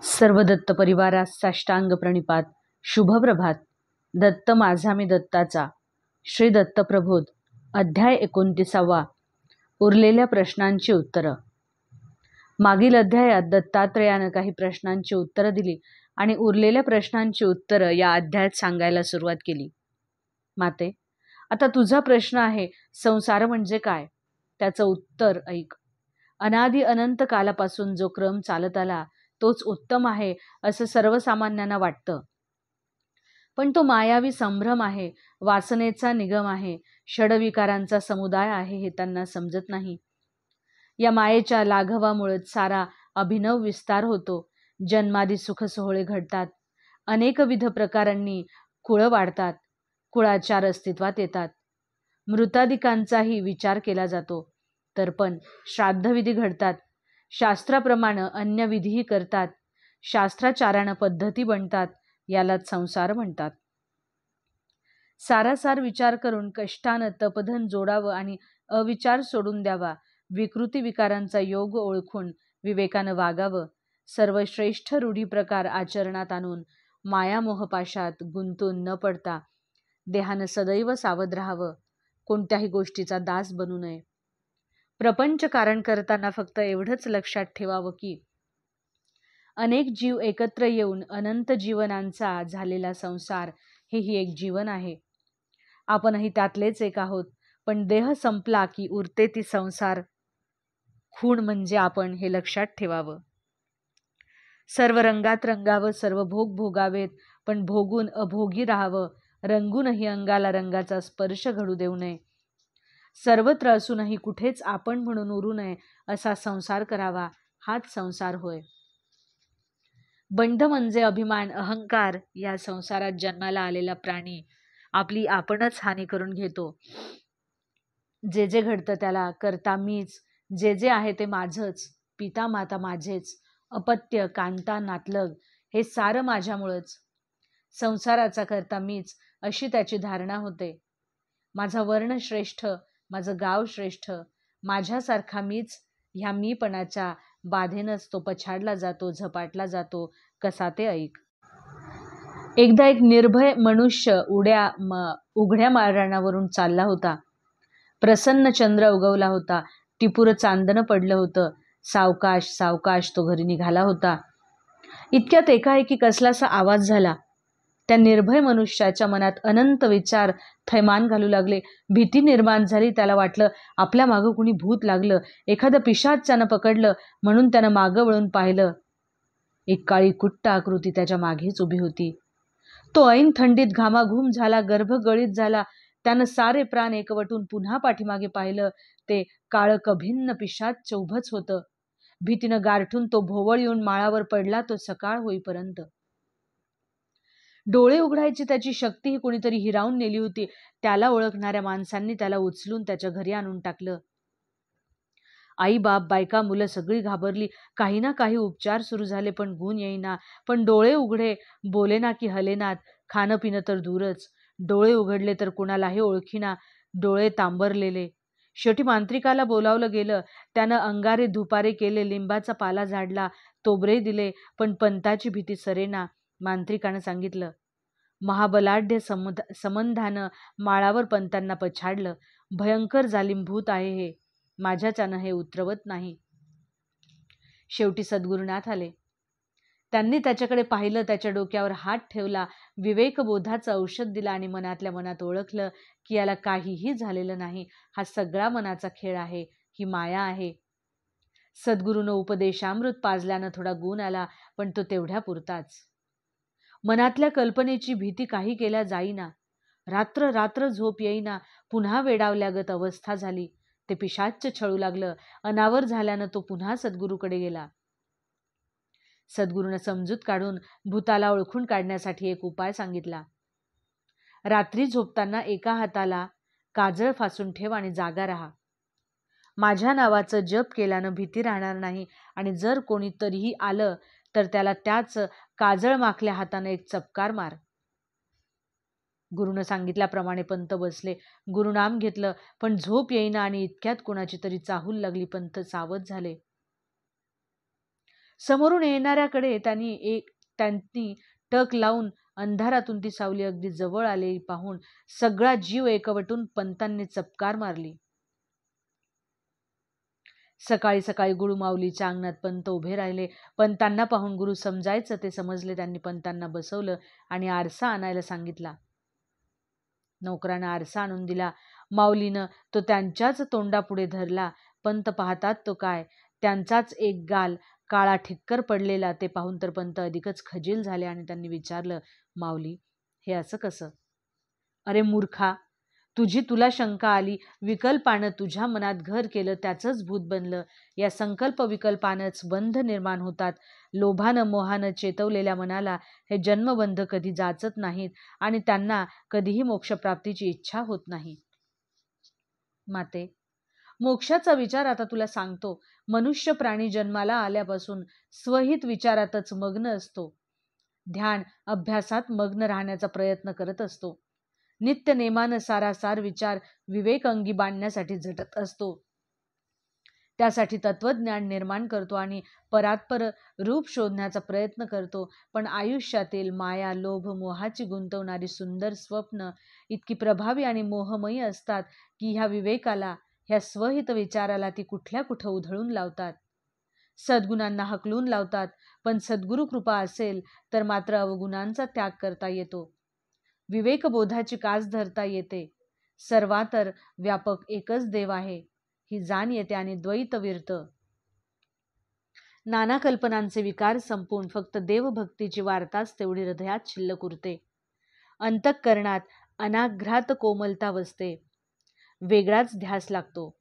सर्व दत्त परिवारास साष्टांग प्रणिपात. शुभप्रभात. दत्त माझा मी दत्ताचा. श्री दत्त प्रबोध. अध्याय 29. उरलेल्या प्रश्नांची उत्तरं. मागील अध्यायात दत्तात्रेयानं काही प्रश्नांची उत्तरं दिली आणि उरलेल्या प्रश्नांची उत्तरं या अध्यायात सांगायला सुरुवात केली. माते, आता तुझा प्रश्न आहे, संसार म्हणजे काय? त्याचं उत्तर ऐक. अनादि अनंत कालापासून जो क्रम चालत आला तोच उत्तम आहे असं सर्वसामान्यांना वाटतं. पण तो मायावी संभ्रम आहे, वासनेचा निगम आहे, षडविकारांचा समुदाय आहे हे त्यांना समजत नाही. या मायेच्या लाघवामुळेच सारा अभिनव विस्तार होतो. जन्मादी सुख सोहळे घडतात. अनेकविध प्रकारांनी कुळं वाढतात. कुळाचार अस्तित्वात येतात. मृतादिकांचाही विचार केला जातो. तर पण श्राद्धविधी घडतात. शास्त्राप्रमाणे अन्य विधीही करतात. शास्त्राचारानं पद्धती बनतात. यालाच संसार म्हणतात. सारासार विचार करून कष्टानं तपधन जोडावं आणि अविचार सोडून द्यावा. विकृती विकारांचा योग ओळखून विवेकानं वागावं. सर्व श्रेष्ठ रूढी प्रकार आचरणात आणून मायामोहपाशात गुंतून न पडता देहानं सदैव सावध राहावं. कोणत्याही गोष्टीचा दास बनू नये. प्रपंच कारण करताना फक्त एवढंच लक्षात ठेवावं की अनेक जीव एकत्र येऊन अनंत जीवनांचा झालेला संसार हेही एक जीवन आहे. आपणही त्यातलेच एक आहोत. पण देह संपला की उरते ती संसार खूण म्हणजे आपण हे लक्षात ठेवावं. सर्व रंगात रंगावं, सर्व भोग भोगावेत, पण भोगून अभोगी राहावं. रंगूनही अंगाला रंगाचा स्पर्श घडू देऊ नये. सर्वत्र असूनही कुठेच आपण म्हणून उरू नये असा संसार करावा. हाच संसार होय. बंध म्हणजे अभिमान, अहंकार. या संसारात जन्माला आलेला प्राणी आपली आपणच हानी करून घेतो. जे जे घडतं त्याला करता मीच, जे जे आहे ते माझंच, पिता माता माझेच, अपत्य कांता नातलग हे सारं माझ्यामुळंच. संसाराचा करता मीच अशी त्याची धारणा होते. माझा वर्ण श्रेष्ठ, माझं गाव श्रेष्ठ, माझ्यासारखा मीच ह्या मीपणाच्या बाधेनच तो पछाडला जातो, झपाटला जातो. कसा ते ऐक. एकदा एक निर्भय मनुष्य उघड्या माळरानावरून चालला होता. प्रसन्न चंद्र उगवला होता. टिपूर चांदणं पडलं होतं. सावकाश सावकाश तो घरी निघाला होता. इतक्यात एकाएकी कसलासा आवाज झाला. त्या निर्भय मनुष्याच्या मनात अनंत विचार थैमान घालू लागले. भीती निर्माण झाली. त्याला वाटलं आपल्या मागं कुणी भूत लागलं, एखादं पिशाच त्यानं पकडलं. म्हणून त्यानं मागं वळून पाहिलं. एक काळी कुट्ट आकृती त्याच्या मागेच उभी होती. तो ऐन थंडीत घामाघूम झाला, गर्भ गळीत झाला. त्यानं सारे प्राण एकवटून पुन्हा पाठीमागे पाहिलं. ते काळं कभिन्न पिशाच उभंच होतं. भीतीनं गारठून तो भोवळ येऊन माळावर पडला. तो सकाळ होईपर्यंत डोळे उघडायची त्याची शक्तीही कुणीतरी हिरावून नेली होती. त्याला ओळखणाऱ्या माणसांनी त्याला उचलून त्याच्या घरी आणून टाकलं. आई बाप बायका मुलं सगळी घाबरली. काही ना काही उपचार सुरू झाले पण गुण येईना. पण डोळे उघडे, बोलेना की हलेनात. खाणं पिणं तर दूरच. डोळे उघडले तर कुणालाही ओळखीना. डोळे तांबरलेले. शेवटी मांत्रिकाला बोलावलं गेलं. त्यानं अंगारे धुपारे केले, लिंबाचा पाला झाडला, तोबरे दिले, पण पंताची भीती सरेना. मांत्रिकानं सांगितलं, महाबलाढ्य संबंधानं माळावर पंतांना पछाडलं. भयंकर जालिम भूत आहे हे. माझ्याच्यानं हे उतरवत नाही. शेवटी सद्गुरुनाथ आले. त्यांनी त्याच्याकडे पाहिलं, त्याच्या डोक्यावर हात ठेवला, विवेकबोधाचं औषध दिलं आणि मनातल्या मनात ओळखलं की याला काहीही झालेलं नाही. हा सगळा मनाचा खेळ आहे. ही माया आहे. सद्गुरूनं उपदेशामृत पाजल्यानं थोडा गुण आला, पण तो तेवढ्या पुरताच. मनातल्या कल्पनेची भीती काही केल्या जाईना. रात्र रात्र झोप येईना. पुन्हा वेडावल्यागत अवस्था झाली. ते पिशाच्च छळू लागलं. अनावर झाल्यानं तो पुन्हा सद्गुरूकडे गेला. सद्गुरूनं समजूत काढून भूताला ओळखून काढण्यासाठी एक उपाय सांगितला. रात्री झोपताना एका हाताला काजळ फासून ठेव आणि जागा राहा. माझ्या नावाचं जप केल्यानं भीती राहणार नाही आणि जर कोणी तरीही आलं तर त्याला त्याच काजळ माखल्या हाताने एक चपकार मार. गुरुनं सांगितल्याप्रमाणे पंत बसले. गुरुनाम घेतलं, पण झोप येईना आणि इतक्यात कोणाची तरी चाहूल लागली. पंत सावध झाले. समोरून येणाऱ्याकडे त्यांनी टक लावून अंधारातून ती सावली अगदी जवळ आलेली पाहून सगळा जीव एकवटून पंतांनी चपकार मारली. सकाळी सकाळी गुरु माऊलीच्या अंगणात पंत उभे राहिले. पंतांना पाहून गुरु समजायचं ते समजले. त्यांनी पंतांना बसवलं आणि आरसा आणायला सांगितला. नौकरानं आरसा आणून दिला. माऊलीनं तो त्यांच्याच तोंडापुढे धरला. पंत पाहतात तो काय, त्यांचाच एक गाल काळा ठिक्कर पडलेला. ते पाहून तर पंत अधिकच खजील झाले आणि त्यांनी विचारलं, माऊली, हे असं कसं? अरे मूर्खा, तुला शंका आली, विकल्पानं तुझ्या मनात घर केलं, त्याचंच भूत बनलं. या संकल्प विकल्पानंच बंध निर्माण होतात. लोभानं मोहानं चेतवलेल्या मनाला हे जन्मबंध कधी जाचत नाहीत आणि त्यांना कधीही मोक्षप्राप्तीची इच्छा होत नाही. माते, मोक्षाचा विचार आता तुला सांगतो. मनुष्य प्राणी जन्माला आल्यापासून स्वहित विचारातच मग्न असतो. ध्यान अभ्यासात मग्न राहण्याचा प्रयत्न करत असतो. नित्य नेमानं सारासार विचार विवेक अंगी बांधण्यासाठी झटत असतो. त्यासाठी तत्वज्ञान निर्माण करतो आणि परात्पर रूप शोधण्याचा प्रयत्न करतो. पण आयुष्यातील माया, लोभ, मोहाची गुंतवणारी सुंदर स्वप्न इतकी प्रभावी आणि मोहमयी असतात की ह्या विवेकाला, ह्या स्वहित विचाराला ती कुठल्या कुठं उधळून लावतात. सद्गुणांना हकलून लावतात. पण सद्गुरु कृपा असेल तर मात्र अवगुणांचा त्याग करता येतो. विवेकबोधाची कास धरता येते. सर्वातर व्यापक एकच देव आहे ही जाण येते आणि द्वैत विरत. नाना कल्पनांचे विकार संपून फक्त देवभक्तीची वार्ताच तेवढी हृदयात शिल्लक उरते. अंतःकरणात अनाघ्रात कोमलता वसते. वेगळाच ध्यास लागतो.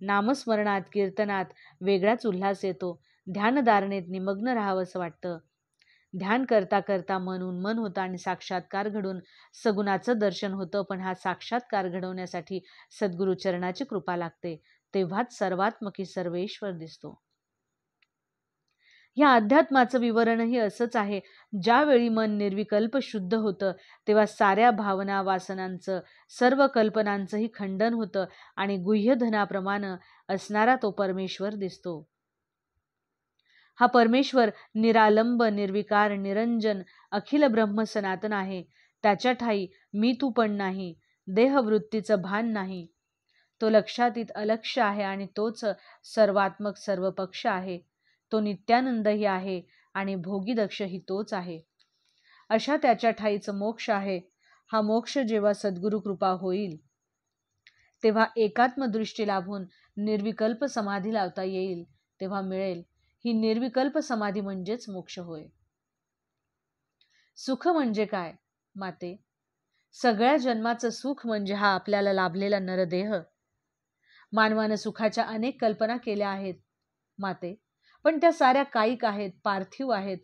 नामस्मरणात कीर्तनात वेगळाच उल्हास येतो. ध्यानधारणेत निमग्न राहावंसं वाटतं. ध्यान करता करता मन उन्मन होतं आणि साक्षात्कार घडून सगुणाचं दर्शन होतं. पण हा साक्षात्कार घडवण्यासाठी सद्गुरु चरणाची कृपा लागते. तेव्हाच सर्वात्मकी सर्वेश्वर दिसतो. या अध्यात्माचं विवरणही असंच आहे. ज्यावेळी मन निर्विकल्प शुद्ध होतं तेव्हा साऱ्या भावना वासनांचं, सर्व कल्पनांचंही खंडन होतं आणि गुह्यधनाप्रमाणे असणारा तो परमेश्वर दिसतो. हा परमेश्वर निरालंब, निर्विकार, निरंजन, अखिल ब्रह्म सनातन आहे. त्याच्या ठाई मी तू पण नाही, देहवृत्तीचं भान नाही. तो लक्षातीत अलक्ष्य आहे आणि तोच सर्वात्मक सर्वपक्ष आहे. तो नित्यानंदही आहे आणि भोगीदक्षही तोच आहे. अशा त्याच्या ठाईचं मोक्ष आहे. हा मोक्ष जेव्हा सद्गुरु कृपा होईल तेव्हा एकात्मदृष्टी लाभून निर्विकल्प समाधी लावता येईल, तेव्हा मिळेल. ही निर्विकल्प समाधी म्हणजेच मोक्ष होय. सुख म्हणजे काय माते? सगळ्या जन्माचं सुख म्हणजे हा आपल्याला लाभलेला नरदेह. मानवानं सुखाच्या अनेक कल्पना केल्या आहेत माते, पण त्या साऱ्या कायिक आहेत, पार्थिव आहेत.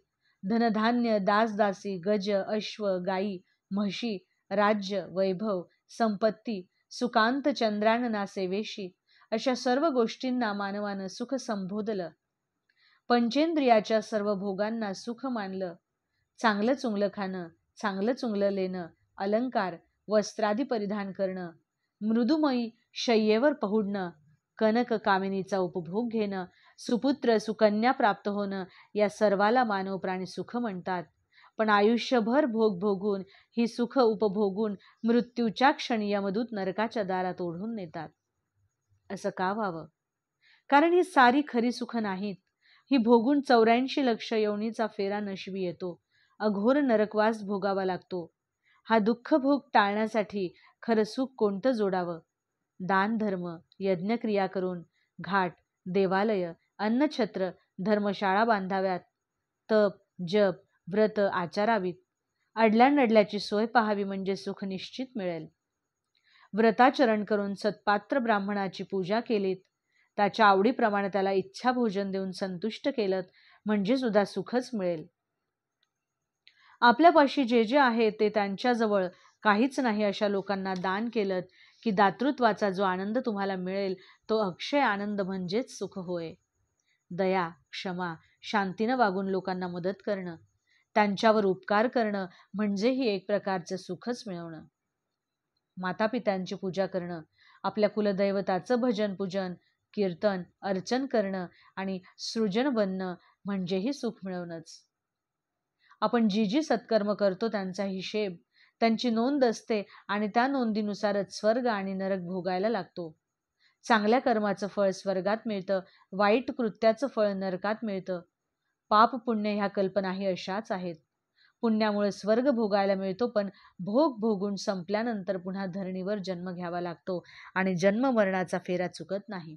धनधान्य, दासदासी, गज, अश्व, गाई, म्हशी, राज्य, वैभव, संपत्ती, सुकांत चंद्रानना सेवेशी, अशा सर्व गोष्टींना मानवानं सुख संबोधलं. पंचेंद्रियाच्या सर्व भोगांना सुख मानलं. चांगलं चुंगलं खाणं, चांगलं चुंगलं लेणं, अलंकार, वस्त्रादी परिधान करणं, मृदुमयी शय्येवर पहुडणं, कनक कामिनीचा उपभोग घेणं, सुपुत्र सुकन्या प्राप्त होणं, या सर्वाला मानव प्राणी सुख म्हणतात. पण आयुष्यभर भोग भोगून, ही सुख उपभोगून मृत्यूच्या क्षणी यमदूत नरकाच्या दारात ओढून नेतात. असं का व्हावं? कारण ही सारी खरी सुख नाहीत. ही भोगून 84 लक्ष योनीचा फेरा नशिबी येतो. अघोर नरकवास भोगावा लागतो. हा दुःखभोग टाळण्यासाठी खरं सुख कोणतं जोडावं? दान धर्म, यज्ञक्रिया करून घाट, देवालय, अन्नछत्र, धर्मशाळा बांधाव्यात. तप, जप, व्रत आचारावीत. अडल्यानडल्याची सोय पाहावी म्हणजे सुख निश्चित मिळेल. व्रताचरण करून सत्पात्र ब्राह्मणाची पूजा केलीत, त्याच्या आवडीप्रमाणे त्याला इच्छा भोजन देऊन संतुष्ट केलं म्हणजे सुद्धा सुखच मिळेल. आपल्यापाशी जे जे आहे ते त्यांच्याजवळ काहीच नाही अशा लोकांना दान केलं की दातृत्वाचा जो आनंद तुम्हाला मिळेल तो अक्षय आनंद म्हणजेच सुख होय. दया, क्षमा, शांतीनं वागून लोकांना मदत करणं, त्यांच्यावर उपकार करणं म्हणजेही एक प्रकारचं सुखच मिळवणं. मातापित्यांची पूजा करणं, आपल्या कुलदैवताचं भजन पूजन, कीर्तन, अर्चन करणं आणि सृजन बनणं, म्हणजेही सुख मिळवणंच. आपण जी जी सत्कर्म करतो त्यांचा हिशेब, त्यांची नोंद असते आणि त्या नोंदीनुसारच स्वर्ग आणि नरक भोगायला लागतो. चांगल्या कर्माचं फळ स्वर्गात मिळतं, वाईट कृत्याचं फळ नरकात मिळतं. पाप पुण्य ह्या कल्पनाही अशाच आहेत. पुण्यामुळे स्वर्ग भोगायला मिळतो, पण भोग भोगून संपल्यानंतर पुन्हा धरणीवर जन्म घ्यावा लागतो आणि जन्म मरणाचा फेरा चुकत नाही.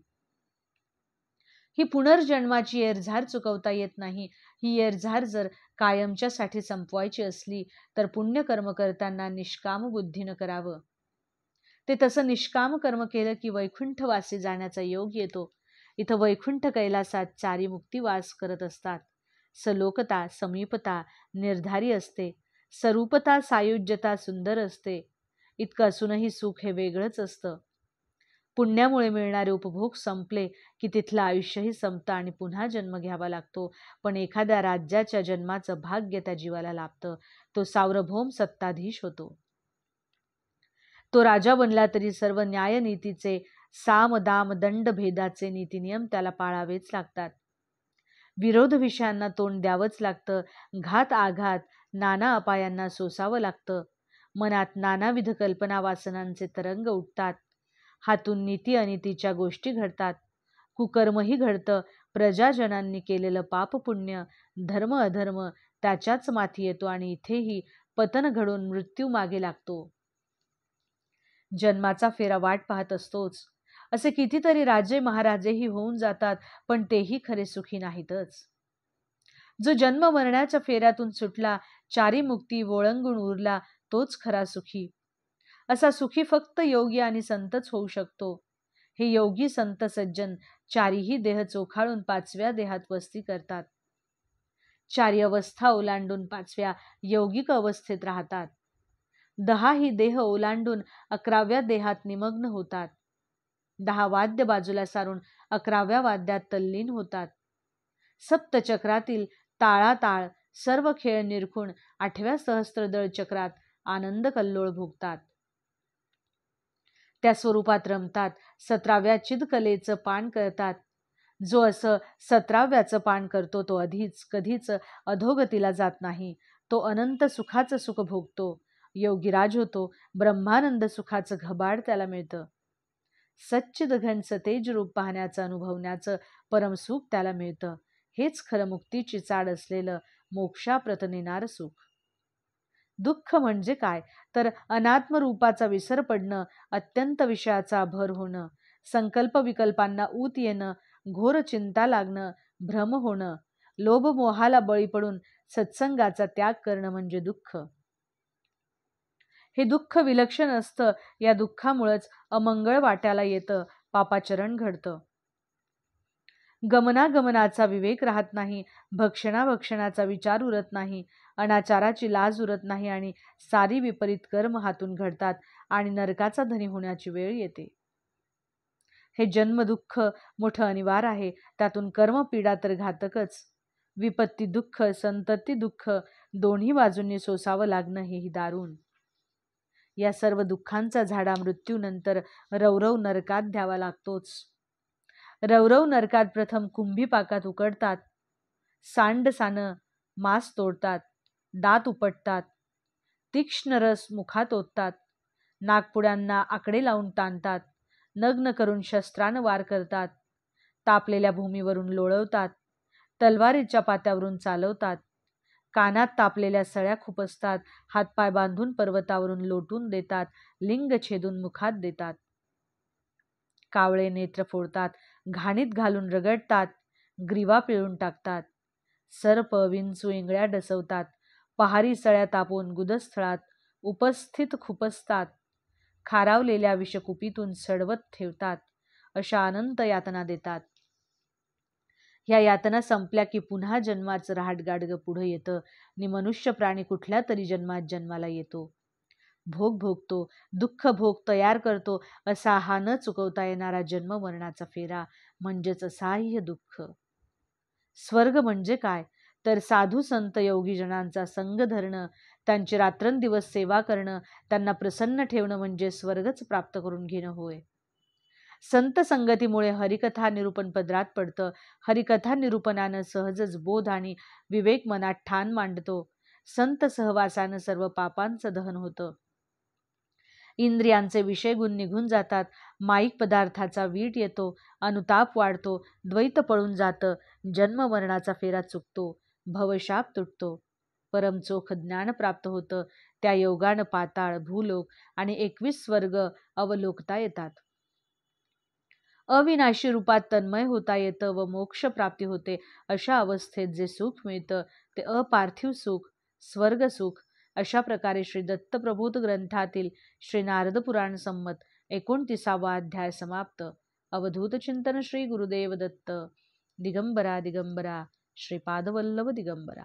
ही पुनर्जन्माची एरझार चुकवता येत नाही. ही एरझार जर कायमच्यासाठी संपवायची असली तर पुण्यकर्म करताना निष्काम बुद्धीनं करावं. ते तसं निष्काम कर्म केलं की वैकुंठवासी जाण्याचा योग येतो. इथं वैकुंठ कैलासात चारी मुक्ती वास करत असतात. सलोकता, समीपता निर्धारी असते. स्वरूपता, सायुज्यता सुंदर असते. इतकं असूनही सुख हे वेगळंच असतं. पुण्यामुळे मिळणारे उपभोग संपले की तिथलं आयुष्यही संपतं आणि पुन्हा जन्म घ्यावा लागतो. पण एखाद्या राज्याच्या जन्माचं भाग्य त्या जीवाला लाभतं. तो सार्वभौम सत्ताधीश होतो. तो राजा बनला तरी सर्व न्यायनीतीचे, साम दाम दंड भेदाचे नीतिनियम त्याला पाळावेच लागतात. विरोध विषयांना तोंड द्यावंच लागतं. घात आघात नाना अपायांना सोसावं लागतं. मनात नानाविध कल्पना वासनांचे तरंग उठतात. हातून नीती अनितीच्या गोष्टी घडतात. कुकर्मही घडतं. प्रजाजनांनी केलेलं पाप पुण्य, धर्म अधर्म त्याच्याच माथी येतो आणि इथेही पतन घडून मृत्यू मागे लागतो. जन्माचा फेरा वाट पाहत असतोच. असे कितीतरी राजे महाराजेही होऊन जातात, पण तेही खरे सुखी नाहीतच. जो जन्म मरण्याच्या फेऱ्यातून सुटला, चारी मुक्ती ओळंगून उरला, तोच खरा सुखी. असा सुखी फक्त योगी आणि संतच होऊ शकतो. हे योगी संत सज्जन चारीही देह चोखाळून पाचव्या देहात वस्ती करतात. चारी अवस्था ओलांडून पाचव्या यौगिक अवस्थेत राहतात. 10 ही देह ओलांडून 11व्या देहात निमग्न होतात. 10 वाद्य बाजूला सारून 11व्या वाद्यात तल्लीन होतात. सप्तचक्रातील ताळाताळ सर्व खेळ निरखून 8व्या सहस्त्रदळ चक्रात आनंद कल्लोळ भोगतात. त्या स्वरूपात रमतात. 17व्या चिदकलेचं पान करतात. जो असं 17व्याचं पान करतो तो कधीच अधोगतीला जात नाही. तो अनंत सुखाचं सुख भोगतो. योगीराज होतो. ब्रह्मानंद सुखाचं घबाड त्याला मिळतं. सच्चिद घन सतेज रूप पाहण्याचं अनुभवण्याचं परमसुख त्याला मिळतं. हेच खरं मुक्तीची चाड असलेलं मोक्षाप्रत नेणारं सुख. दुःख म्हणजे काय तर अनात्म रूपाचा विसर पडणं, अत्यंत विषयाचा भर होणं, संकल्प विकल्पांना ऊत येणं, घोर चिंता लागणं, भ्रम होणं, लोभ मोहाला बळी पडून सत्संगाचा त्याग करणं म्हणजे दुःख. हे दुःख विलक्षण असतं. या दुःखामुळेच अमंगळ वाट्याला येतं, पापाचरण घडतं. गमनागमनाचा विवेक राहत नाही, भक्षणाचा विचार उरत नाही, अनाचाराची लाज उरत नाही आणि सारी विपरीत कर्म हातून घडतात आणि नरकाचा धनी होण्याची वेळ येते. हे जन्म दुःख मोठं अनिवार आहे. त्यातून कर्मपीडा तर घातकच. विपत्ती दुःख, संतती दुःख दोन्ही बाजूंनी सोसावं लागणं हेही दारुण. या सर्व दुःखांचा झाडा मृत्यूनंतर रौरव नरकात द्यावा लागतोच. रौरव नरकात प्रथम कुंभीपाकात उकडतात. सांडसानं मांस तोडतात, दात उपटतात, तीक्ष्ण रस मुखात ओततात, नागपुड्यांना आकडे लावून ताणतात, नग्न करून शस्त्रानं वार करतात, तापलेल्या भूमीवरून लोळवतात, तलवारीच्या पात्यावरून चालवतात, कानात तापलेल्या सळ्या खुपसतात, हातपाय बांधून पर्वतावरून लोटून देतात, लिंग छेदून मुखात देतात, कावळे नेत्र फोडतात, घाणीत घालून रगडतात, ग्रीवा पिळून टाकतात, सर्प विंचू इंगळ्या डसवतात, पहारी सळ्या तापवून गुदस्थळात उपस्थित खुपसतात, खारावलेल्या विषकुपीतून सडवत ठेवतात, अशा अनंत यातना देतात. ह्या यातना संपल्या की पुन्हा जन्माचं रहाटगाडगं पुढं येतं आणि मनुष्य प्राणी कुठल्या तरी जन्मात जन्माला येतो. भोग भोगतो, दुःख भोग तयार करतो. असा हा न चुकवता येणारा जन्म मरणाचा फेरा म्हणजेच असह्य दुःख. स्वर्ग म्हणजे काय तर साधू संत योगी जनांचा संग धरणं, त्यांची रात्रंदिवस सेवा करणं, त्यांना प्रसन्न ठेवणं म्हणजे स्वर्गच प्राप्त करून घेणं होय. संत संगतीमुळे हरिकथा निरूपण पदरात पडतं. हरिकथा निरूपणानं सहजच बोध आणि विवेक मनात ठाण मांडतो. संत सहवासानं सर्व पापांचं दहन होतं. इंद्रियांचे विषय गुण निघून जातात. माईक पदार्थाचा वीट येतो. अनुताप वाढतो. द्वैत पळून जातं. जन्म मरणाचा फेरा चुकतो. भवशाप तुटतो. परमचोख ज्ञान प्राप्त होतं. त्या योगानं पाताळ, भूलोक आणि 21 स्वर्ग अवलोकता येतात. अविनाशी रूपात तन्मय होता येतं व मोक्ष प्राप्ती होते. अशा अवस्थेत जे सुख मिळतं ते अपार्थिव सुख, स्वर्ग सुख. अशा प्रकारे श्री दत्तप्रबोध ग्रंथातील श्री नारद पुराण संमत 29वा अध्याय समाप्त. अवधूत चिंतन श्री गुरुदेव दत्त. दिगंबरा दिगंबरा श्रीपादवल्लभ दिगंबरा.